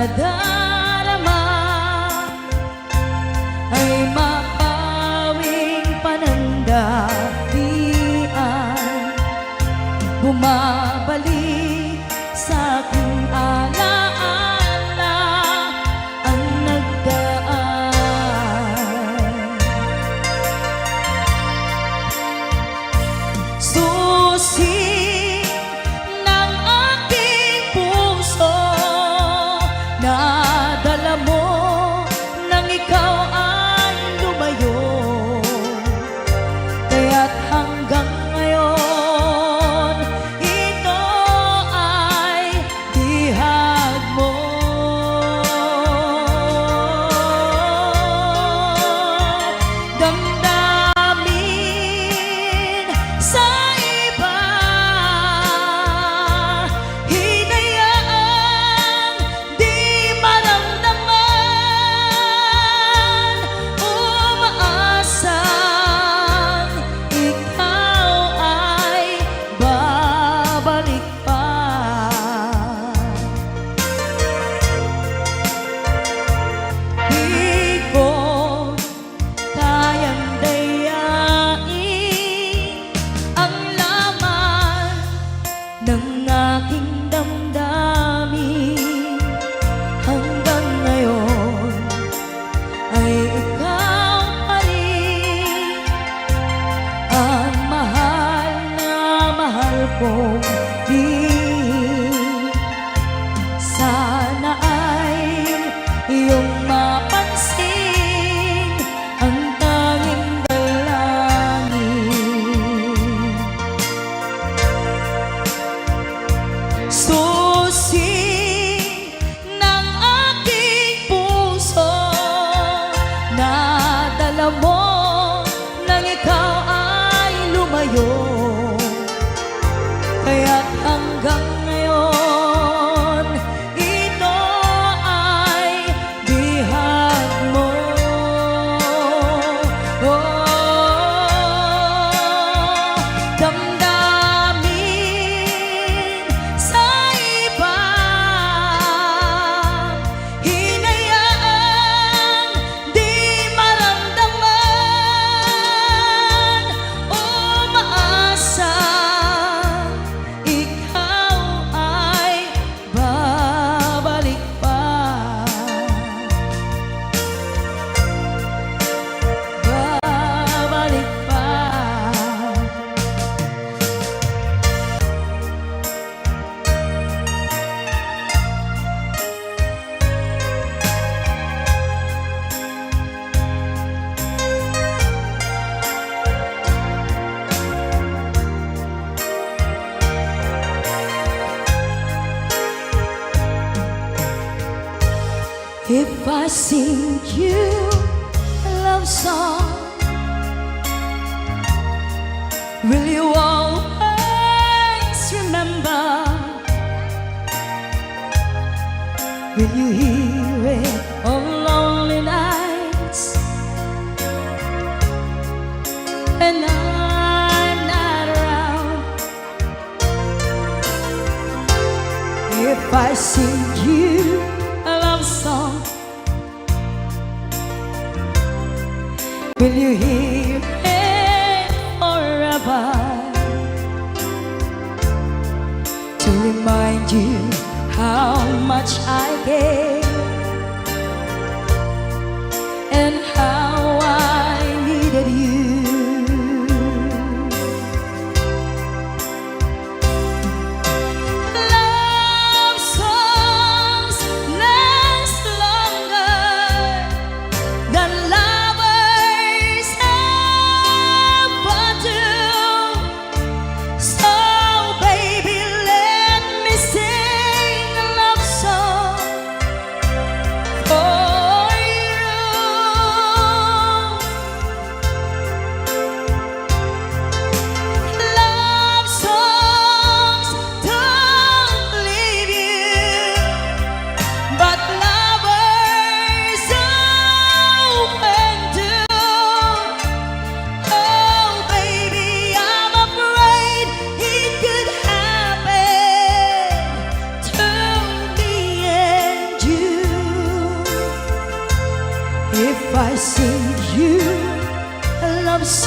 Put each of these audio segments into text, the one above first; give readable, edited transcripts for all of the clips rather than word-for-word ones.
nadarama ay mapawing panandalian, bumabalik sa aking alaala ang nagdaan. Susi ng aking puso, nadala mo nang ikaw ay lumayo, kaya't hanggang ngayon ito ay bihag mo. Damdamin sa iba, hinayaang di maramdaman, umaasang ikaw ay babalik pa. Di ko kayang dayain ang laman ng aking damdamin. Hanggang ngayon ay ikaw pa rin ang mahal na mahal kong di. Sana ay iyong mapansin ang tanging dalangin. Susi ng aking puso, nadala mo nang ikaw ay lumayo, kaya't hanggang ngayon ito ay bihag mo. Damdamin sa iba, hinayaang di maramdaman, umaasa ikaw ay babalik pa. Babalik pa. If I sing you a love song, will you always remember? Will you hear it on lonely nights and I'm not around? If I sing you a love song, will you hear it forever? To remind you how much I gave and how I needed you. Love songs last longer than lovers ever do. So baby, let me sing a love song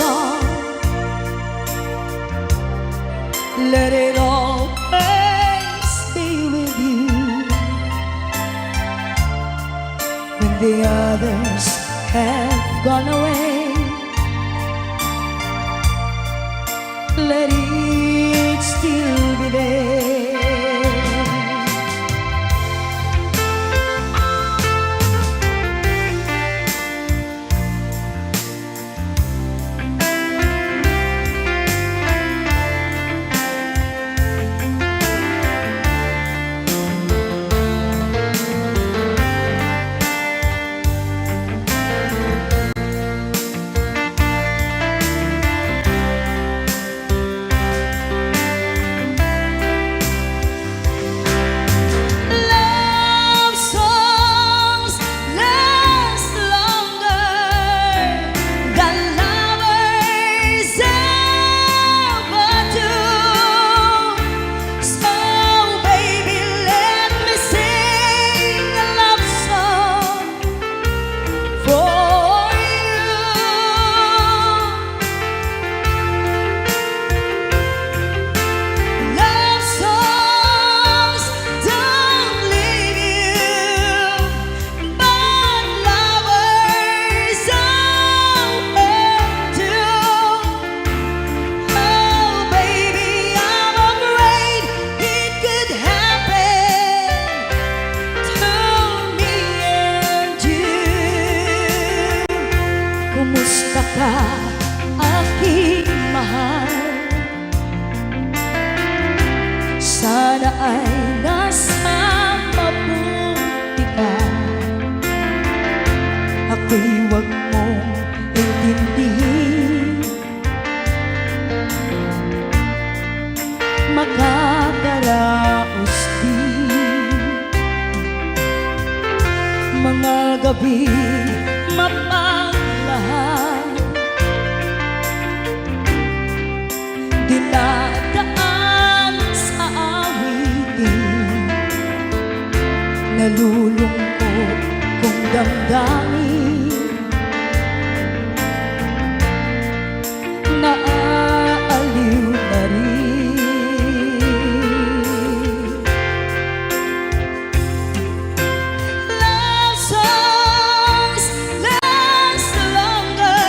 song. Let it always be with you. When the others have gone away, let it still be there. Kumusta ka, aking mahal? Sana ay nasa mabuti ka. Ako'y huwag mong intindihin. Makakaraos din mga gabi dinadaan sa awitin, nalulungkot kong damdamin, naaaliw na rin. Love songs last longer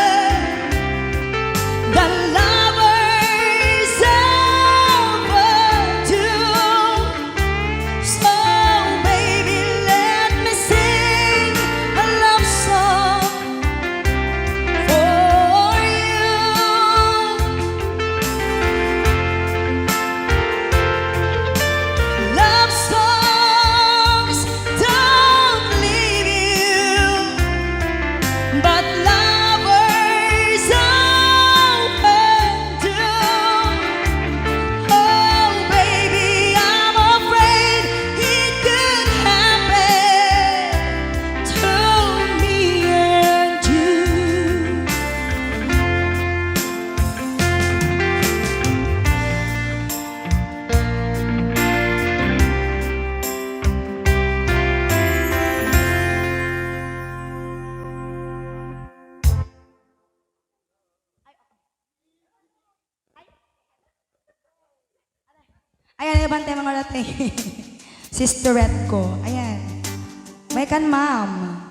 than lovers ever do. So baby, let me sing a love song for you. Love songs don't leave you, but lovers often do. Oh baby, I'm afraid it could happen to me and you. Ayan, ibang tema nga natin. Sisterette ko. Ayan. May kan, ma'am.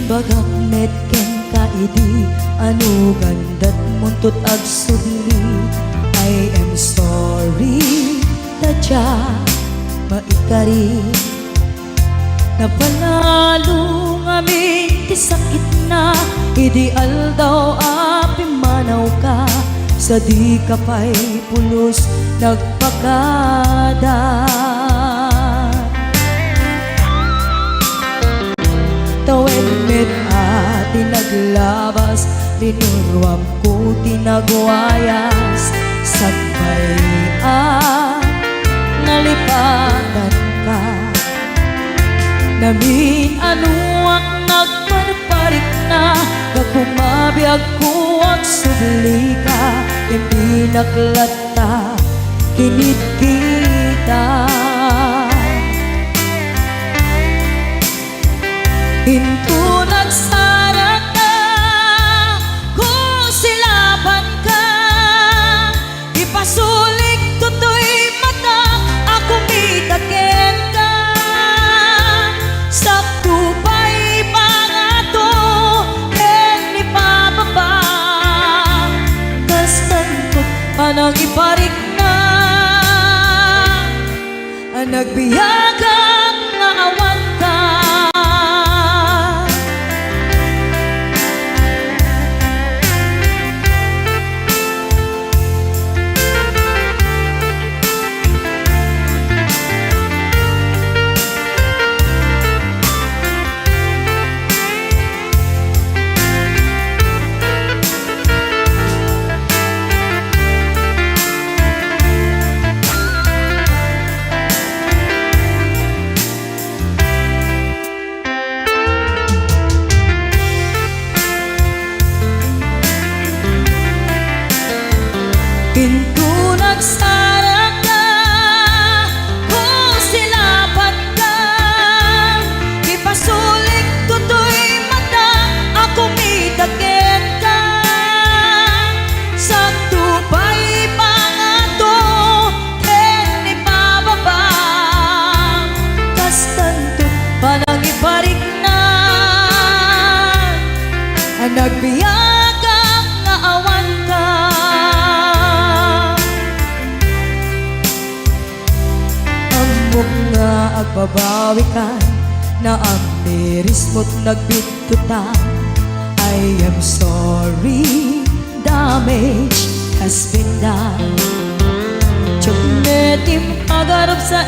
Bagak met ken kaidi anu gandat muntut ag sudli. I am sorry tadya maikari napanalo ngamin ti sakit na ideal daw api manaw ka sa di kapay pulos nagpakada. Tinurwam ko tinagwayas Sagbayan Nalipatan ka Namin anuak nagparparik na Kakumabiyag ko at subli ka Hindi naklata Kinit kita Hinto nagsara ka Kung silaban ka Ipasulik tutoy mata Ako mitakin ka Sakto pa'y pangato Ken ni pababa Kastantot panang iparik na Nagbiyagang nga awan ka Pinto nagsara ka Kung silaban ka Ipasulik tutoy mata Ako mitakin ka Sakto pa'y pangato Ken ni pababa Kastanto panang iparik na Nagbiyagang nga awan ka nga agbabawi ka na ang miris mo't nagbitutan I am sorry, damage has been done Tiyoknetim agarap sa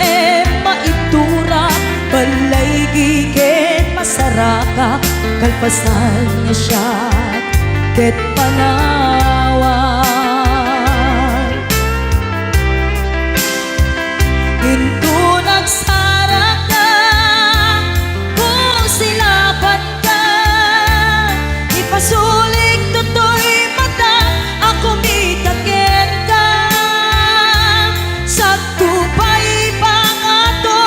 maitura Balay gigit masaraka Kalpasan niya siya ket panawan Hinto nagsara ka Kung silaban ka Ipasulik tutoy mata Ako mitakin ka Sakto pa'y pangato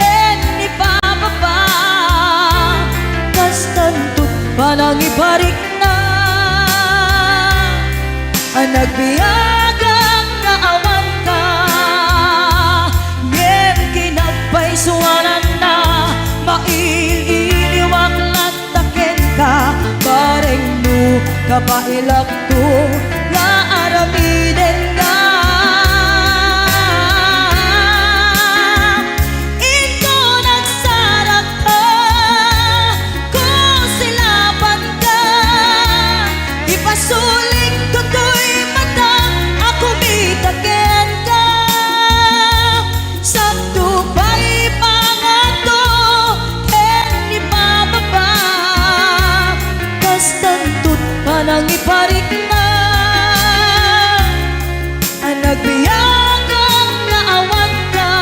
Ken ni pababa Kastantot panang ibarik na Nagbiyagang nga awan ka Suwanan na maililiwag latakin ka Bareng mo kapailak to nga aramiden nga Ito nagsarap ka Kung silaban ka Ipasuling tutoy mata Ako mitakin ka Sakto pa'y Panang iparik na Nagbiyagang nga awan ka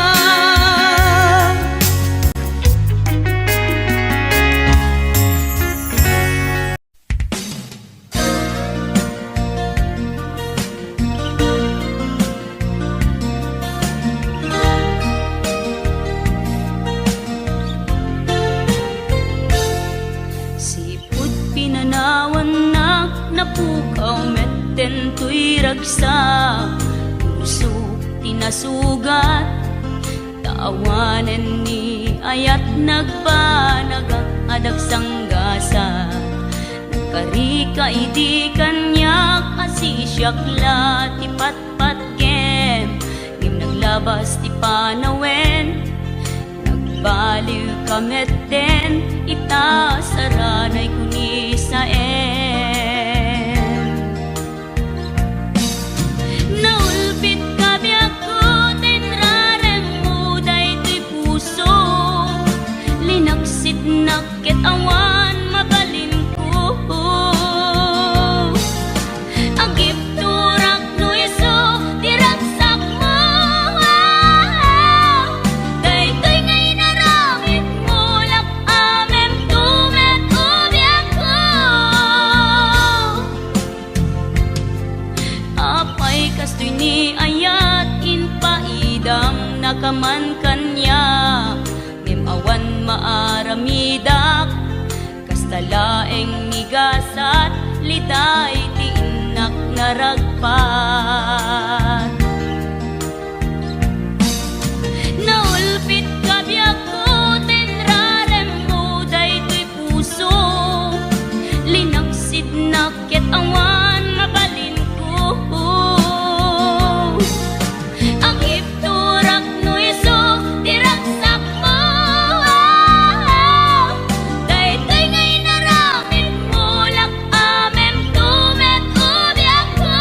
Sipud pinanawan na napukaw metten tuy ragsa Puso tinasugat Taawanan ni ayat nagbanagak adagsang-gasa Nagkarika idi kanya kasi siyakla ti patpatkem Ngim naglabas ti panawen Nagbaliw kametten ita saranay kuni sa Naulpit kabiyak ko tenrarem mo daytoy puso Linaksit nakit awan mabalin ko idak kastalaeng migasat litay ti inak naragpat. Naulpit ka biyak ko tenrarem mo daytoy puso linaksid naket awan mabalin ko. Ang ipturak no iso tiraksak mo daytoy ngay naramid mo lak amem tumet ubiyak ko.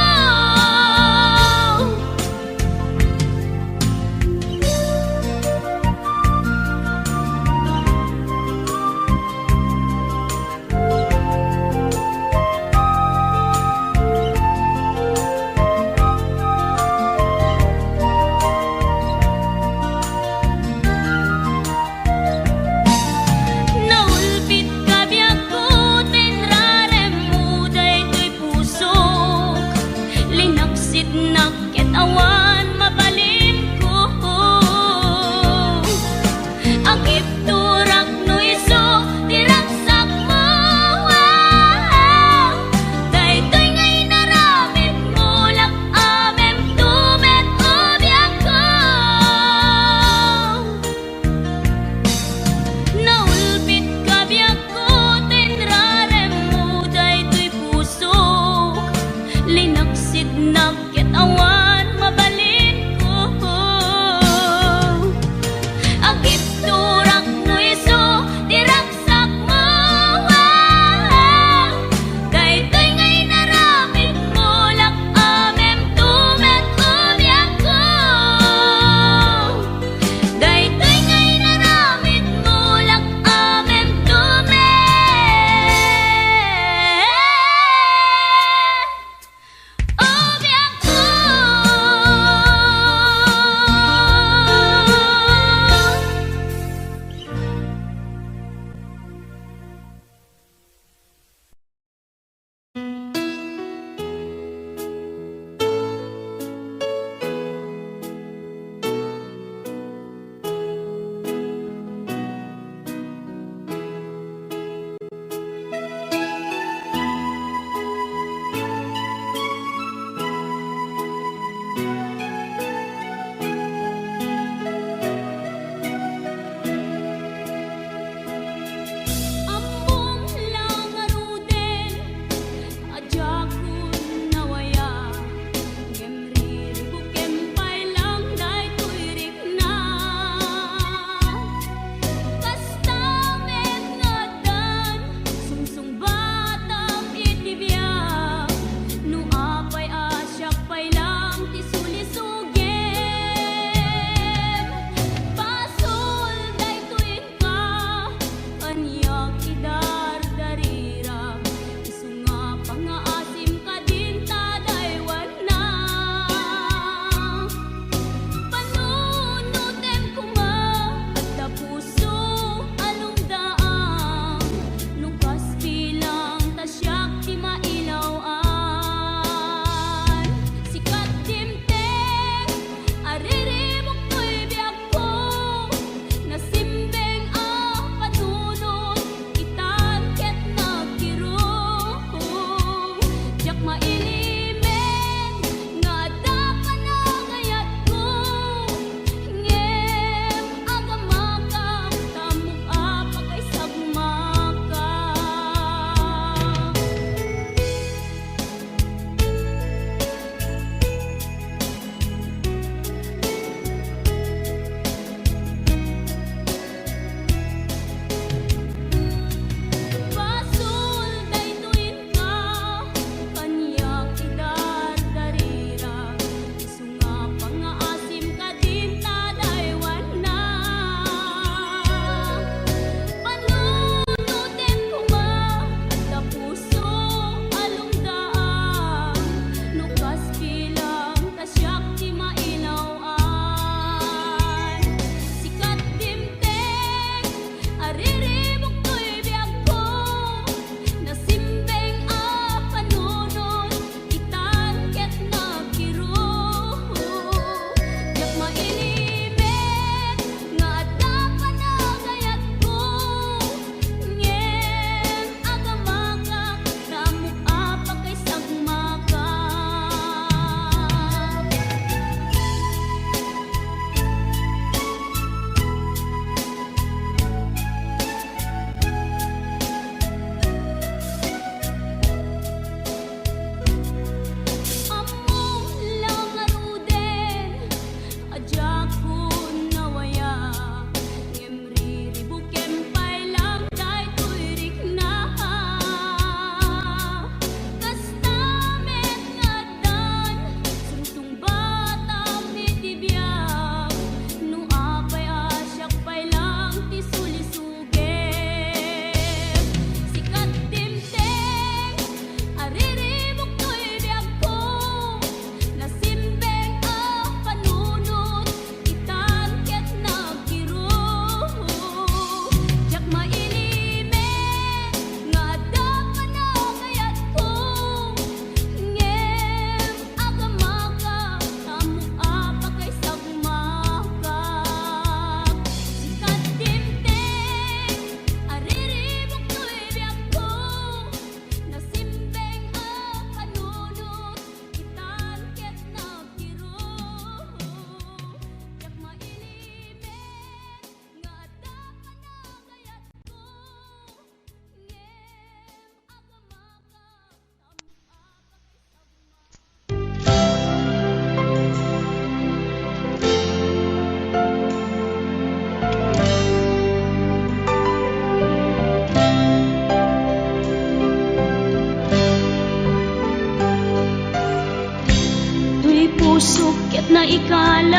puso ket na ikalang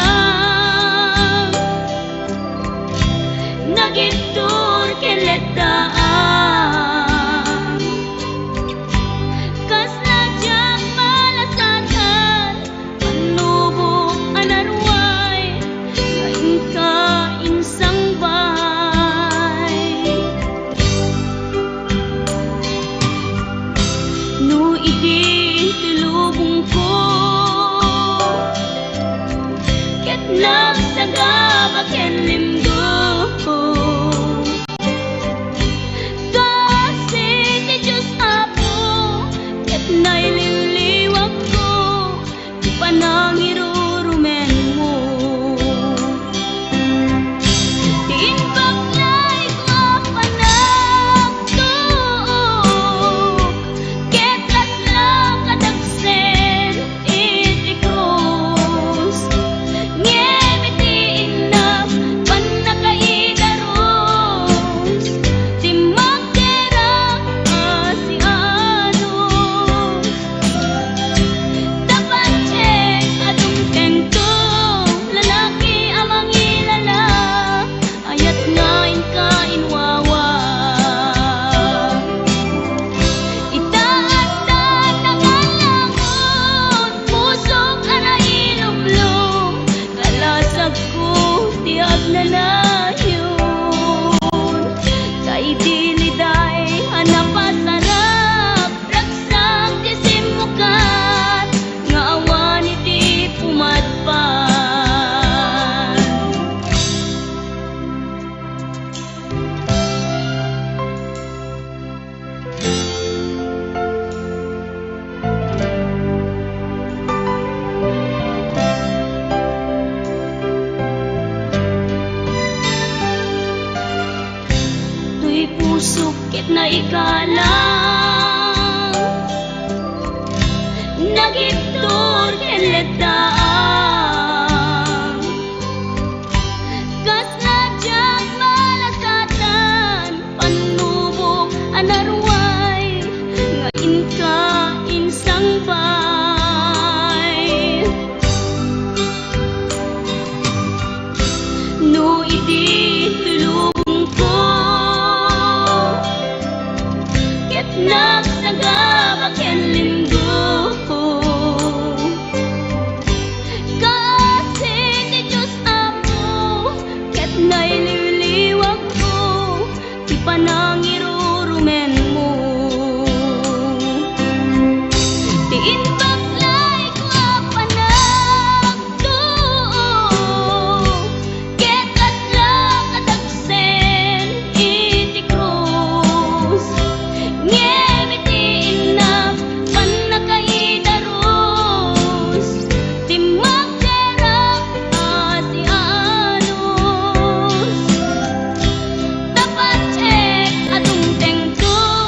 nagitur keletaan kas najak malasatan panubo anarway ngayon ka insang bay no iti tulubong ko ket nagsagabak ken limdo naililiwag ko di pa nang irurumen mo diin baklay ko panagtuok ketas lang kadagsen iti krus ngemitiin na panakaidaros di magderang asiano dapat check atong tengto lalaki amang ilala ayat ngain ka inwawa itaat na nangalangon pusok ana ilumlum kalasag ko tiag na layon kay diliday hanapasarap ragsang disimukan nga awan iti pumadpan tuy puso ket na ikalang nagitur keletaan kas najak malasatan panubo anarway ngayon ka insang bay no iti tulubong ko ket nagsagabak ken linggo kasi ti Diyos amo ket naililiwag ko di pa nang irurumen mo diin baklay ko panagtuok ketas lang kadagsen iti krus ngemitiin na panakaidaros di magderang asianos dapat check atong tengto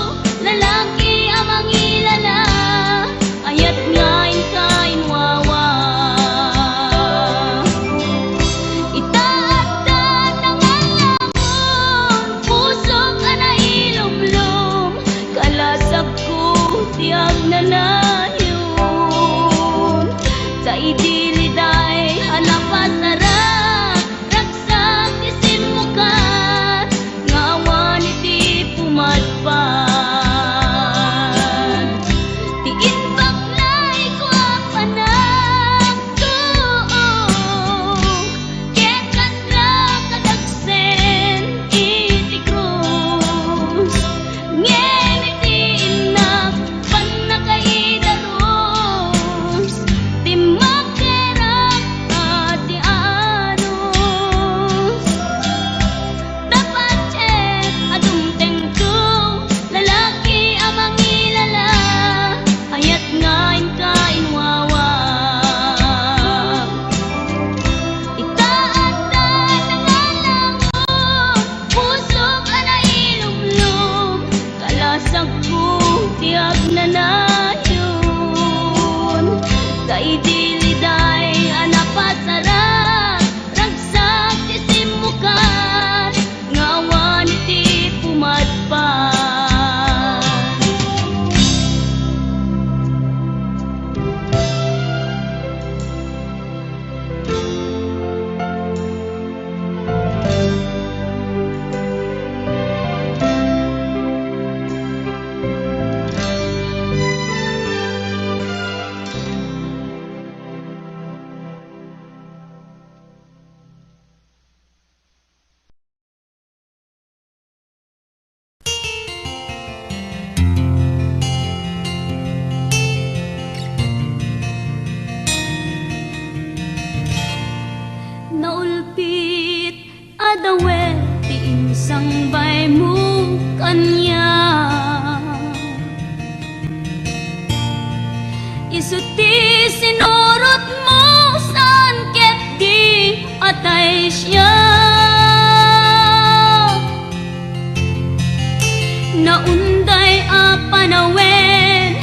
naunday a panawen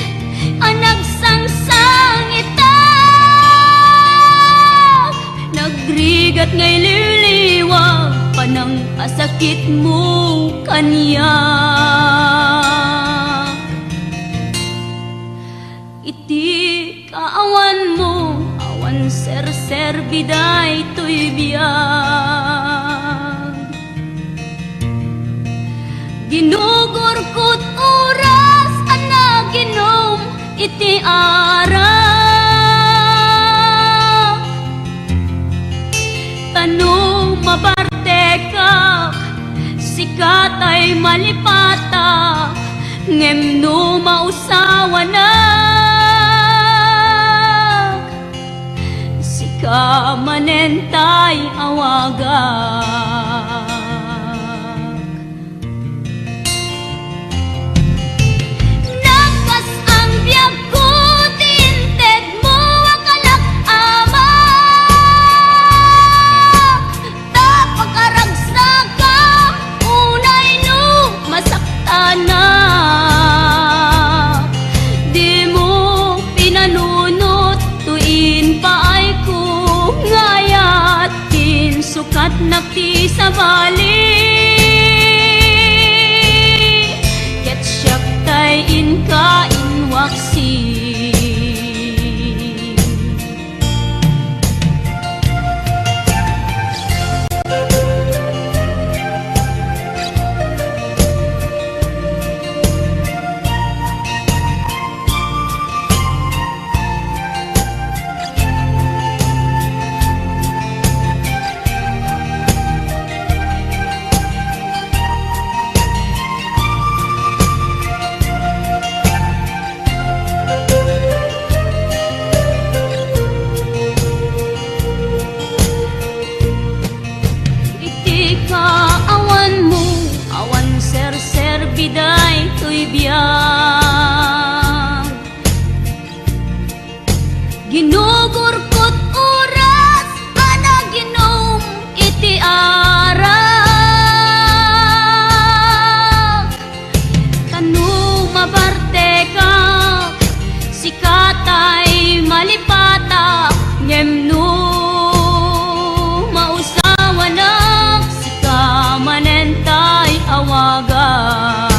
anagsangsang ita nagrigat ngay liliwag panang asakit mo kanya iti kaawan mo awan ser biday to'y biyag ginugurkot oras anaginom iti ara tanong mabarte ka sikat ay malipata ngem no mausawa na sika manentay awagak nagkas ang biyag ko tinted mo akalak ama tapagkaragsaga unay no masakta na di mo pinanunot tuin paay ko ngayat tin sukat nakti sa bali ket siyak tay inka inwaksi awan mo, awan ser biday to'y biyag ginugurkot oras anaginom iti ara kanu mabarte ka sikatay malipata ngem no mausawa na manentay awagak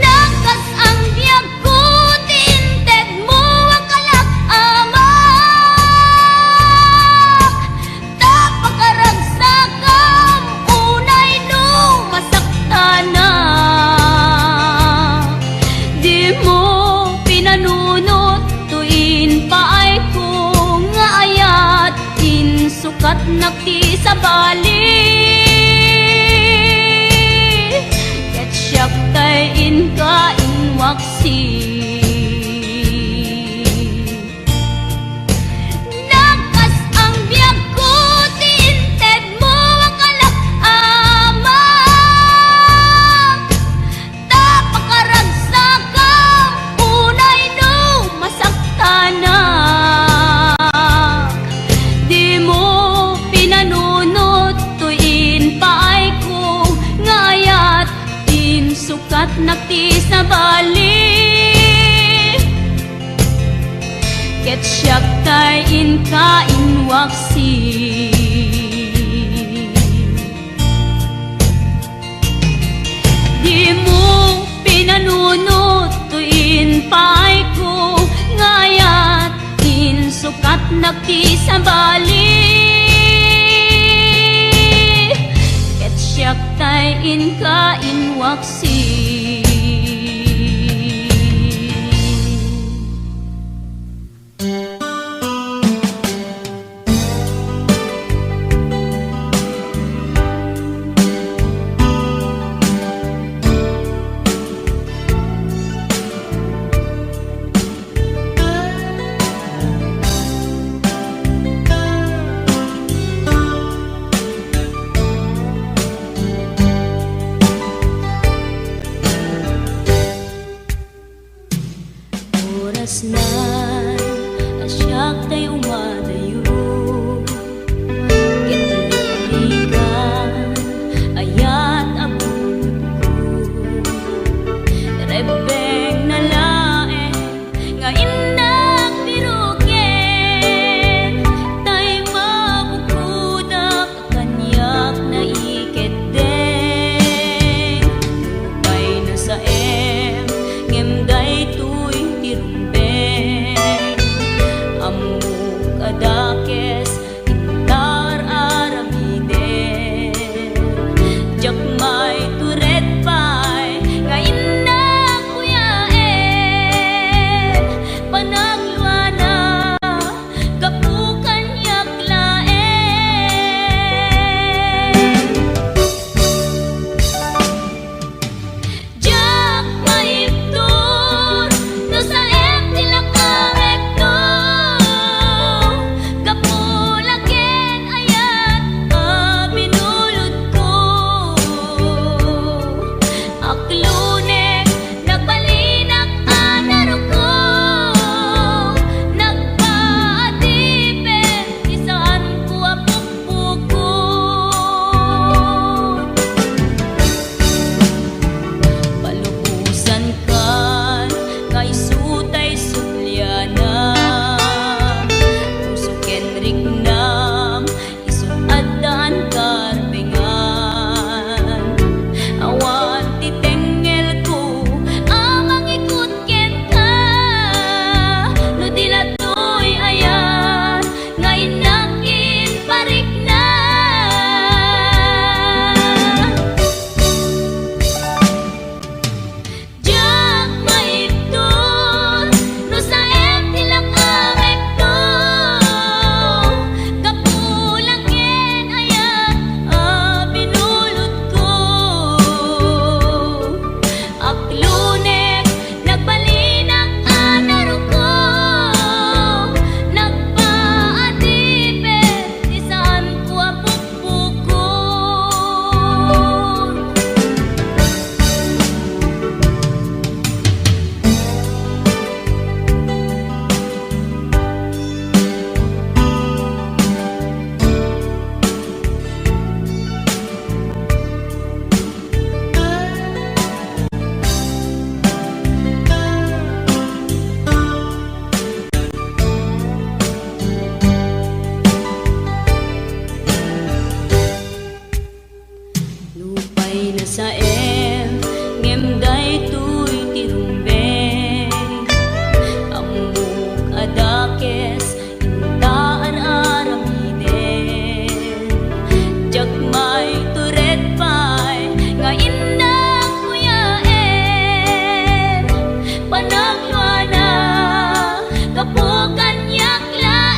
nagkas ang biyag ko tinted mo akalak amak tapagkaragsakam unay no masakta na di mo pinanunot tuin paay ko nga ayat sukat nakti sa bali ket siyak tay inka inwaksi nagkas ang biyag ko tinted mo akalak amak tapagkaragsakam unay no masakta na di mo pinanunot tuin paay ko ngayat tin sukat nakti sa bali ket siyak tay inka inwaksi di mo pinanunot tuin paay ko ngayat tin sukat nakti sa bali ket siyak tay inka inwaksi sa ngem daytoy tirumbeng amok adakes intaan aramiden jagmay turet pay nga indang kuyaen panagwana kapukan yaklaen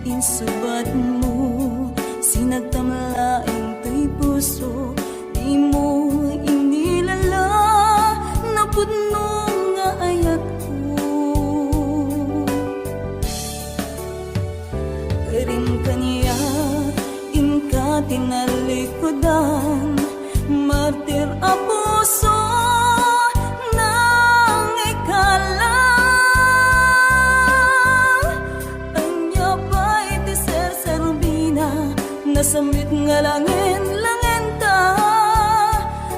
insubat mo, sinagtamlaing to'y puso, di mo inilala, napudno nga ayat ko. Karim kaniya, inka tinalikodan, martir a puso, nang ikala. Anya pa'y ti ser-serbina, nasamit nga langin ta.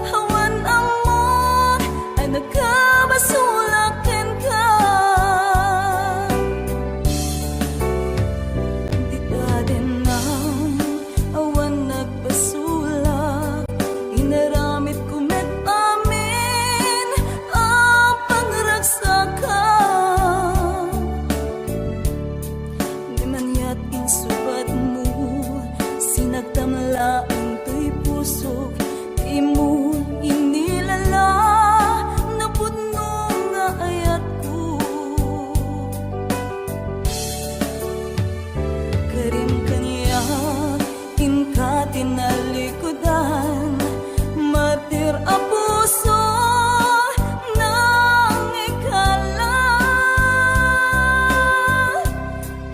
Hawan amot, ay nagkabasulakin ka. Di ka din na, awan nagbasulak, inaramit ko met amin ang pangragsakan. Di man yat insubat mo, sinagtamlaang to'y puso, di mo inilala, napudno nga ayat ko. Karim kaniya, inka tinalikodan, martir a puso, nang ikala.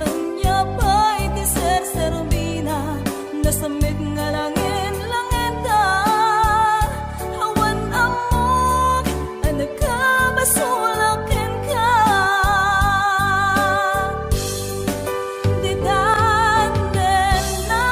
Anya pa'y ti ser-serbina, nasamit nga langin ta. Hawan amok, ay nagkabasulakin ka. Di daten na,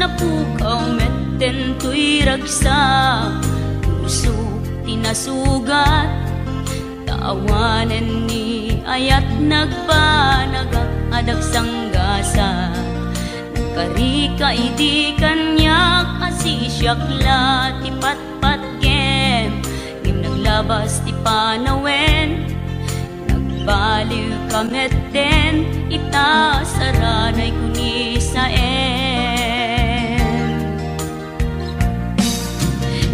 napukaw metten tuy ragsa, puso tinasugat, taawanan ni ayat nagbanagak adag sanggasa. Karika idi kanya kasi siyakla ti patpat kem, ngim naglabas ti panawen, nagbaliw kametten ita saranay kuni sa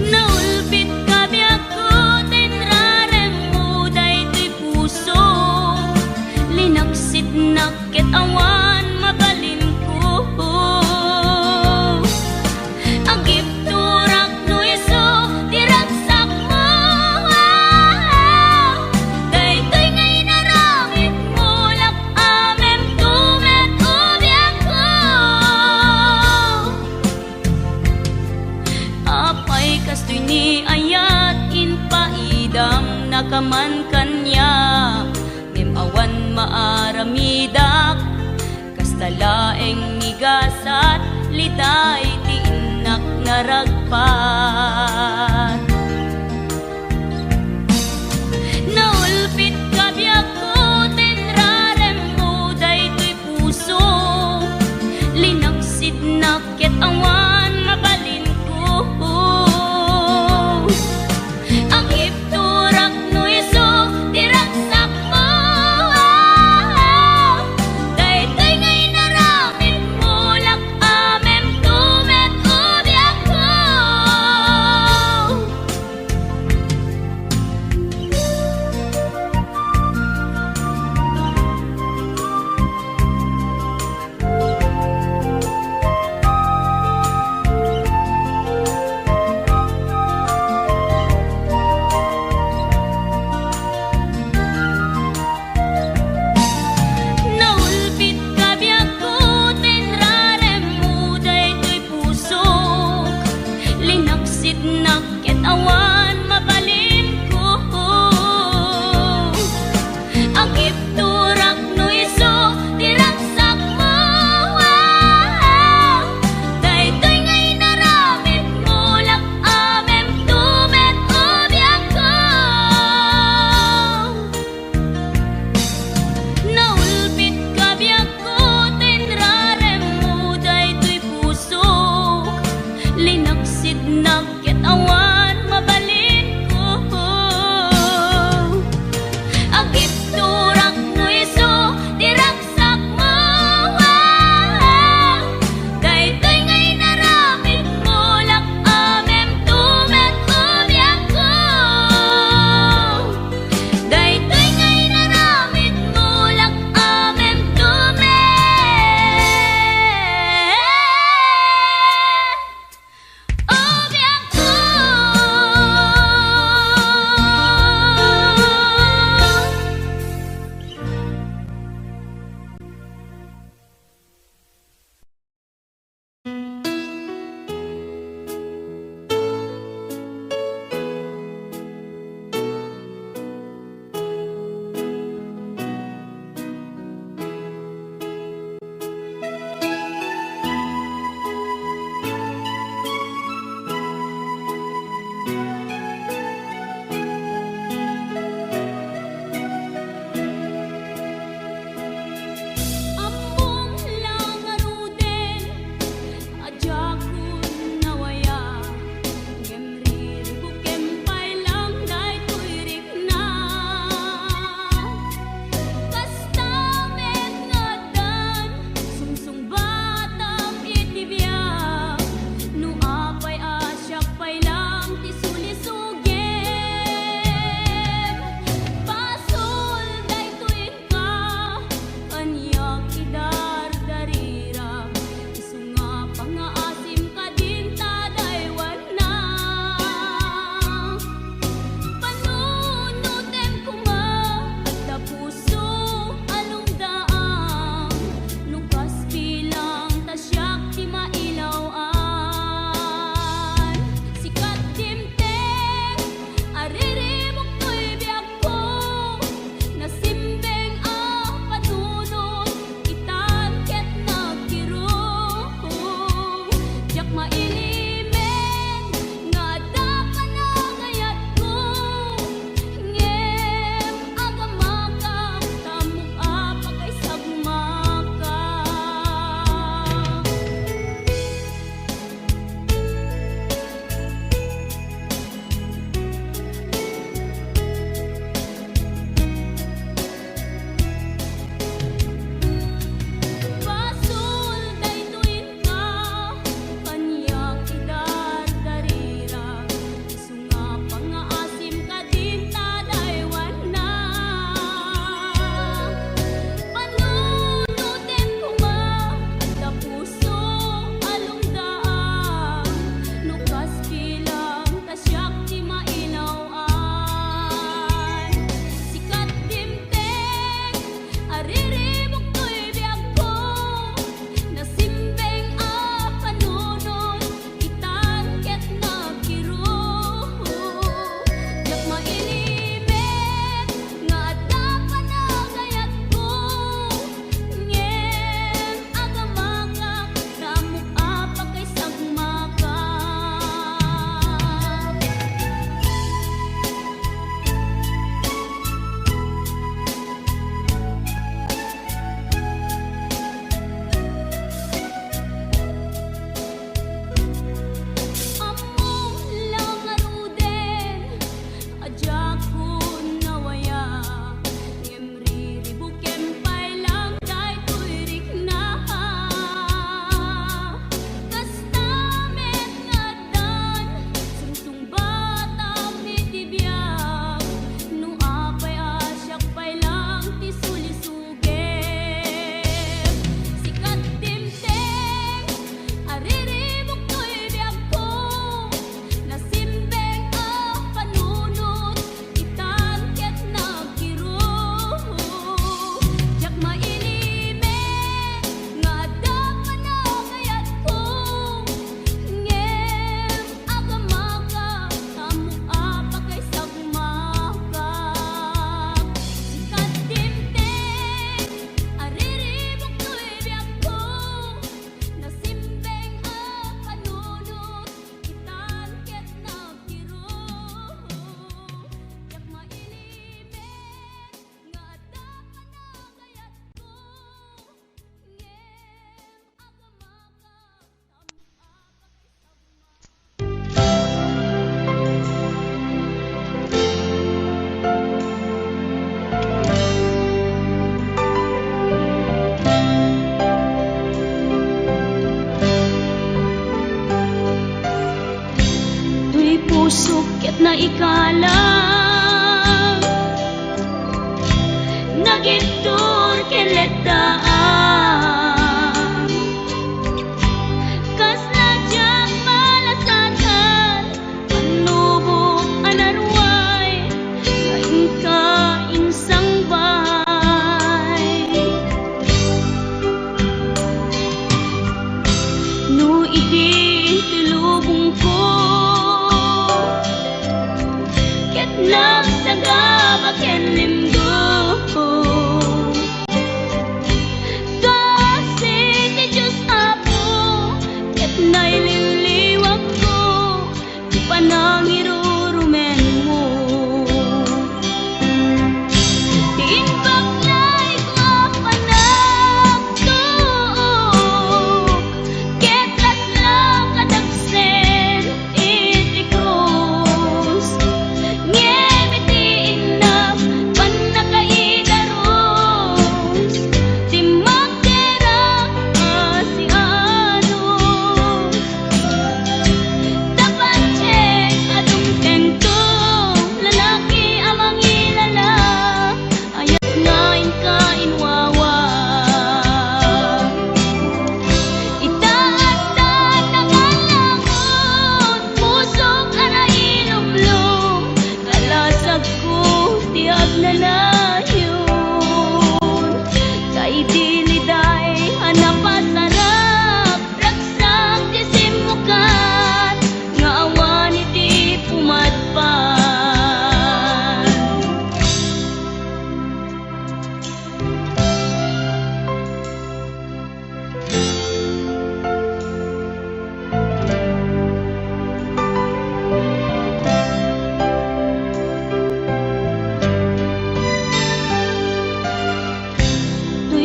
naulpit kabiyak ko tenrarem mo daytoy puso, linaksit nakit awan mabalin ko. Agip turak no iso diragsak mo, daytoy ngay naramit mo lak amem tumet ubiyak ko. Apay kastoy ni ayat inpaidam nakaman kanya, ngem awan maaramidak kastalaeng nigasat litay ti inak naragpat. Naulpit kabiyak ko tenrarem mo daytoy puso, linaksid nakit awan mabalin ko. Ang ipturak no iso diragsak mo, daytoy ngay naramit mo lak amem tumet ubiyak ko.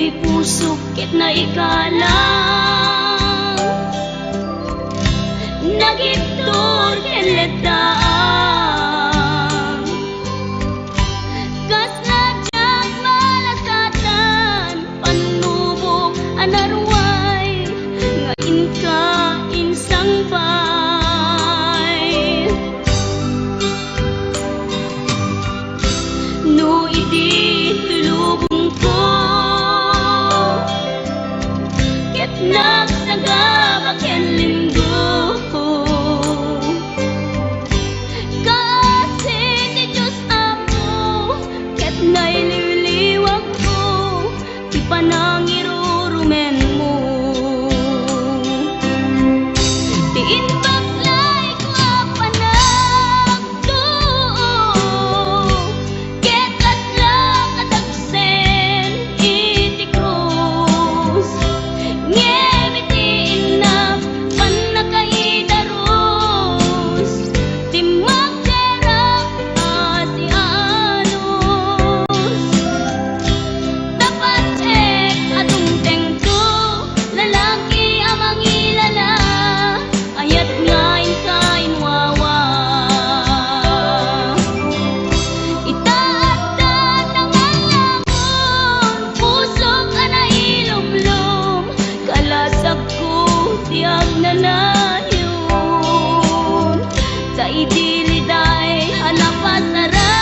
Ti puso ket na ikalang nagiptor ken letdaan kas nadyak malasatan panubok anarway nga inka insang bay no idi tulubong ko ket nagsagaba ken linggo kasi ti Diyos amo ket naililiwag ko ti panangirurumen mo ti inbaklay ko apanagto ket katla katagsen iti krus ngem iti inap panakaidaros ti magderang ati anos dapat atong tengto lalaki amang ilala ayat ngain kain wawa itaatan ng alamon pusok ana ilumlum kalasag ko tiag nanayon sa idiliday hanapasara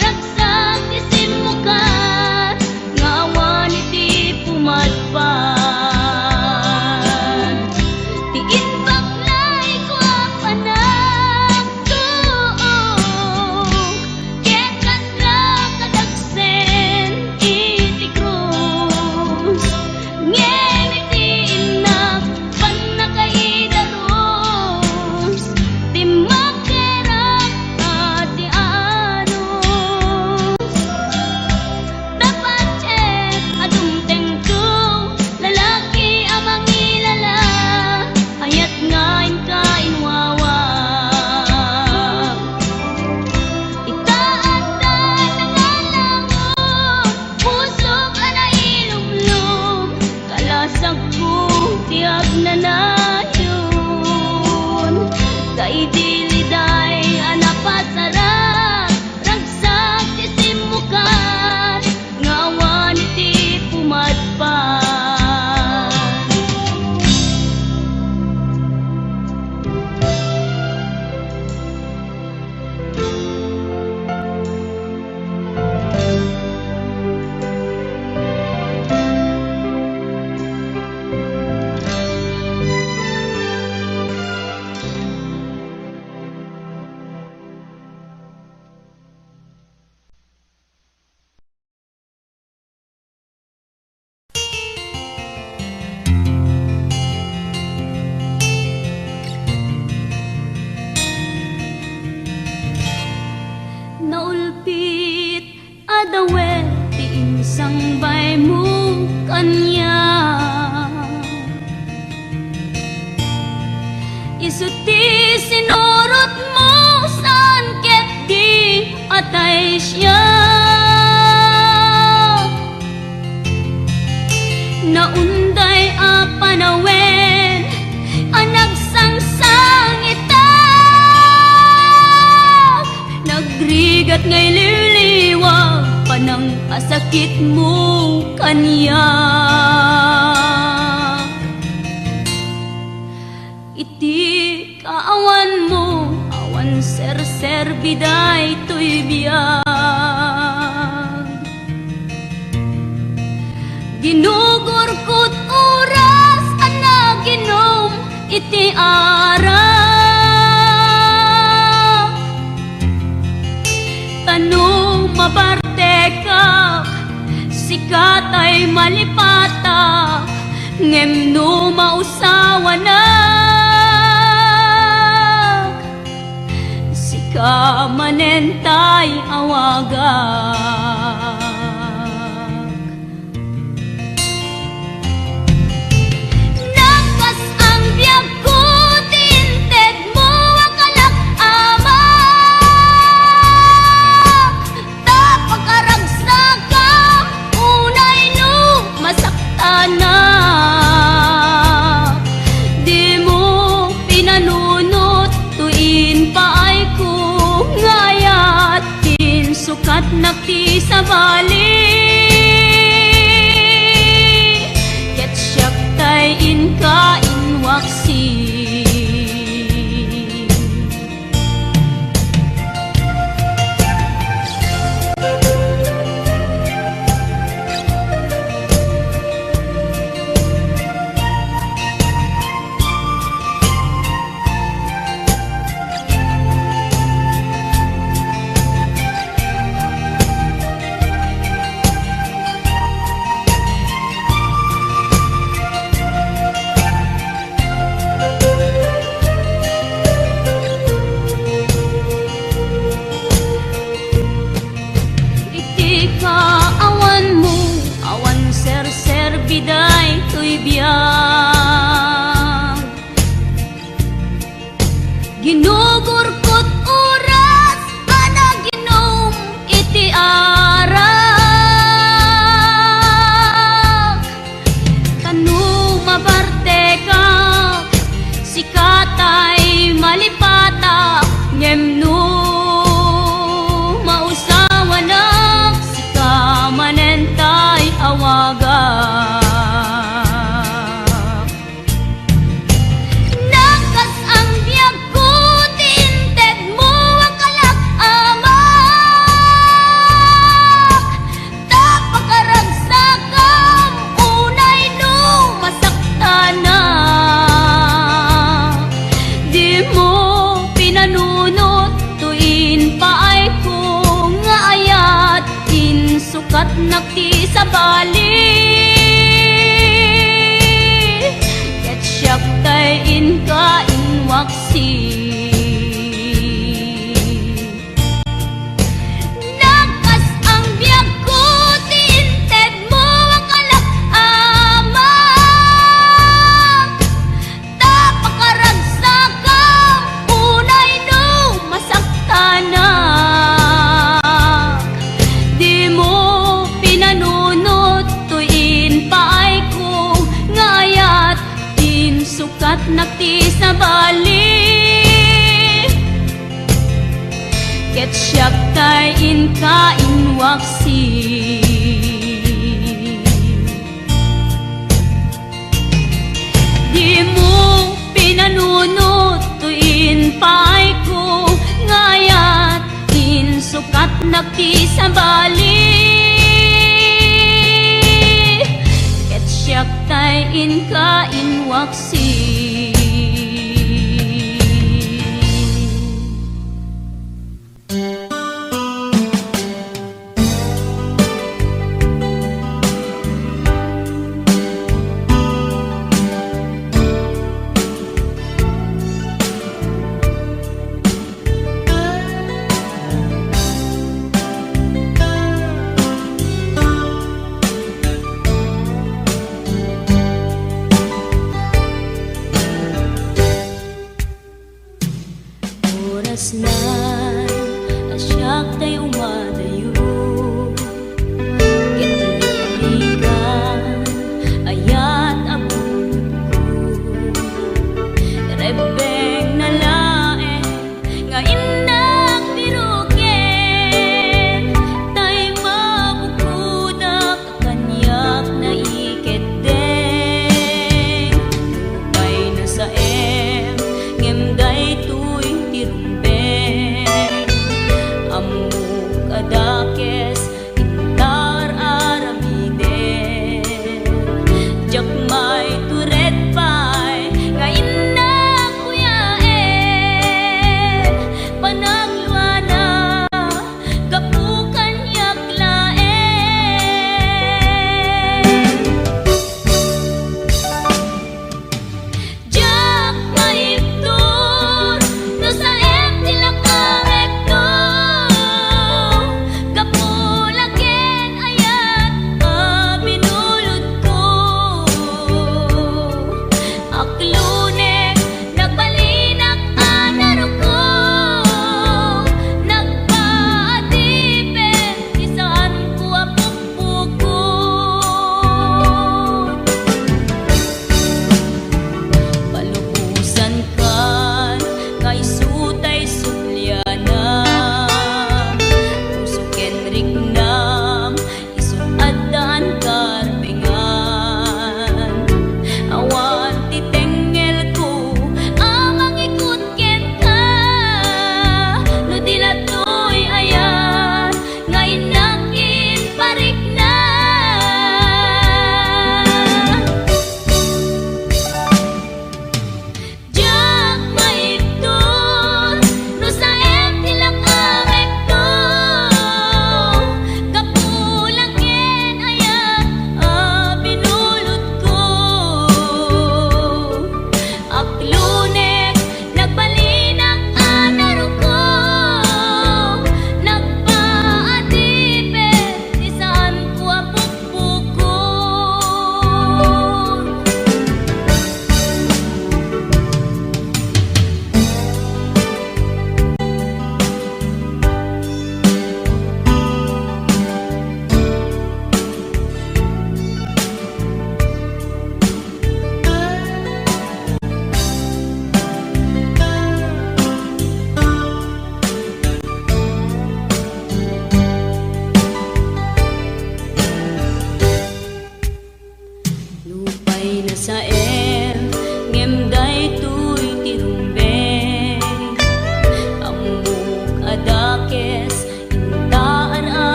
ragsak isin mukat ngawan iti pumadpan ti inbaklay ko apanagto ket kasla kadagsen iti krus ngem iti inap panakaidaros ti magderang ati anos dapat adong tengto lalaki amang ilala ayat ngain kain wawa itaatan ng alamon pusok ana ilumlum kalasag ko tiag nanayon sa idiliday anapasara ragsak ti simukat ngawan iti pumadpan naulpit adawet ti insang bay mo kanya isuti sinurot mo saan ket di atay siya naunday a panawen anagsangsang itak nagrigat ngay liliwag panang asakit mo kanya iti kaawan mo awan ser biday to'y biyag ginugurkot oras anaginom iti arak tanong mabartekak sikat ay malipata ngem no mausawanak sika manentay awagak nagpas ang biyag ko tinted mo akalak ama tapagkaragsaga unay no Tercer biday to'y biyang Ginugurkot oras ana ginom iti arak Kanu mabarte ka sikatay malipata Ngemno mausawanak sika manentay awaga Nakas ang biyag ko tinted mo ang kalak-amak Tapakaragsagang unay no masaktana Di mo pinanunot tuin paay ko nga ayat Insukat nakti sa bali Ket siyak tay inka inwaksi Nakas ang biyag ko tinted mo ang kalak-amak Tapakaragsagang unay no masaktana Di mo pinanunot tuin paay ko ngayat Insukat nakti sa bali Ket siyak tay inka inwaksi Di mo pinanunot tuin paay ko ngayat Insukat nakti sa bali Ket siyak tay inka inwaksi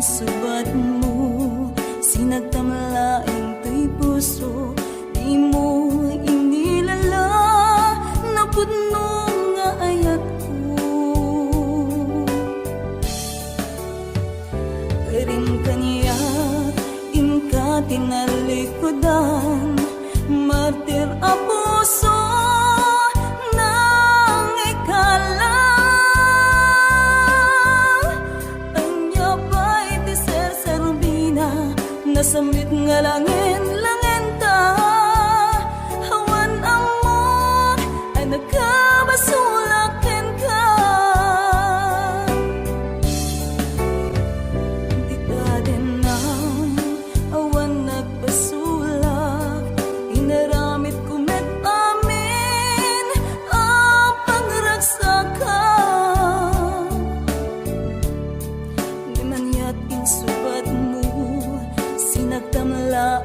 subat mo, sinagtamlaing to'y puso, di mo inilala, napudno nga ayat ko. Karin kaniya, inka tinalikodan, martir a puso, nang ikala. Anya pa'y ti ser-serbina, nasamit nga langin ta. Hawan amot, ay nagkabasulakin ka. Di ka din na, awan nagbasulak, inaramit ko met amin, ang pangragsakan. Di man yat insubat mo, sinagtamla